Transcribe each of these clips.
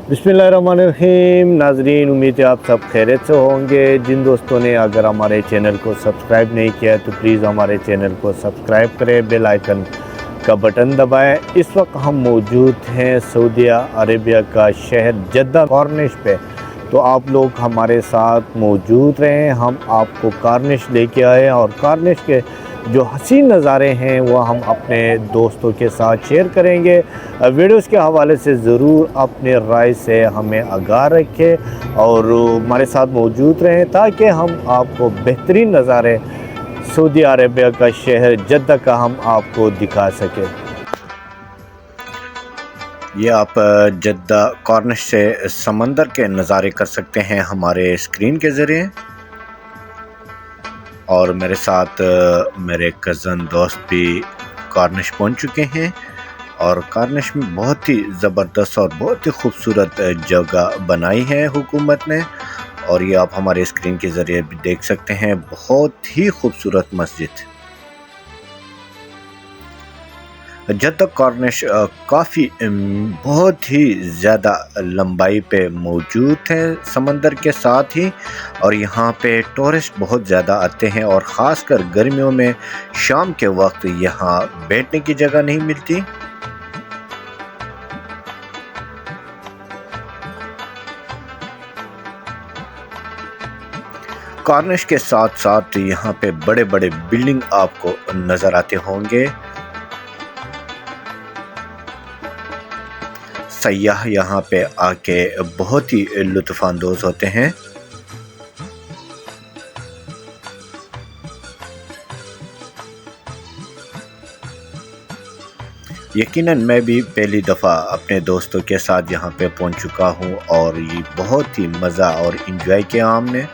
बिस्मिल्लाहिर्रहमानिर्रहीम। नाजरीन, उम्मीद है आप सब खैरियत से होंगे। जिन दोस्तों ने अगर हमारे चैनल को सब्सक्राइब नहीं किया तो प्लीज़ हमारे चैनल को सब्सक्राइब करें, बेल आइकन का बटन दबाएं। इस वक्त हम मौजूद हैं सऊदी अरेबिया का शहर जद्दा कॉर्निश पे, तो आप लोग हमारे साथ मौजूद रहें। हम आपको कॉर्निश लेके आए हैं और कॉर्निश के जो हसीन नज़ारे हैं वो हम अपने दोस्तों के साथ शेयर करेंगे। वीडियोस के हवाले से ज़रूर अपने राय से हमें आगाह रखें और हमारे साथ मौजूद रहें ताकि हम आपको बेहतरीन नज़ारे सऊदी अरेबिया का शहर जद्दा का हम आपको दिखा सकें। ये आप जद्दा कॉर्निश से समंदर के नज़ारे कर सकते हैं हमारे स्क्रीन के ज़रिए। और मेरे साथ मेरे कज़न दोस्त भी कॉर्निश पहुंच चुके हैं और कॉर्निश में बहुत ही ज़बरदस्त और बहुत ही खूबसूरत जगह बनाई है हुकूमत ने। और ये आप हमारे स्क्रीन के ज़रिए भी देख सकते हैं, बहुत ही खूबसूरत मस्जिद। जद्दा कॉर्निश काफ़ी बहुत ही ज़्यादा लंबाई पे मौजूद है समंदर के साथ ही, और यहाँ पे टूरिस्ट बहुत ज़्यादा आते हैं और ख़ासकर गर्मियों में शाम के वक्त यहाँ बैठने की जगह नहीं मिलती। कॉर्निश के साथ साथ यहाँ पे बड़े बड़े बिल्डिंग आपको नज़र आते होंगे। सयाह यहाँ पे आके बहुत ही लुत्फ़ अंदोज़ होते हैं। यकीनन मैं भी पहली दफ़ा अपने दोस्तों के साथ यहाँ पे पहुँच चुका हूँ और ये बहुत ही मज़ा और इन्जॉय किया हमने।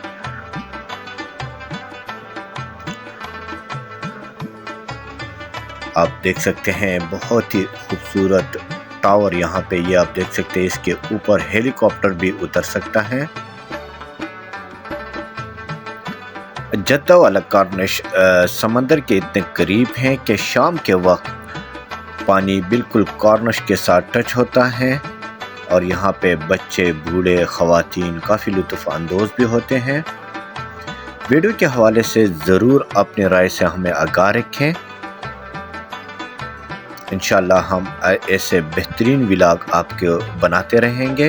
आप देख सकते हैं बहुत ही खूबसूरत टावर यहाँ पे, ये आप देख सकते हैं। इसके ऊपर हेलीकॉप्टर भी उतर सकता है। जद्दा वाला कॉर्निश समंदर के इतने करीब हैं कि शाम के वक्त पानी बिल्कुल कॉर्निश के साथ टच होता है और यहाँ पे बच्चे, बूढ़े, ख़वातीन काफ़ी लुत्फ़ अंदोज़ भी होते हैं। वीडियो के हवाले से ज़रूर अपनी राय से हमें आगाह रखें। इंशाल्लाह हम ऐसे बेहतरीन व्लॉग आपके बनाते रहेंगे।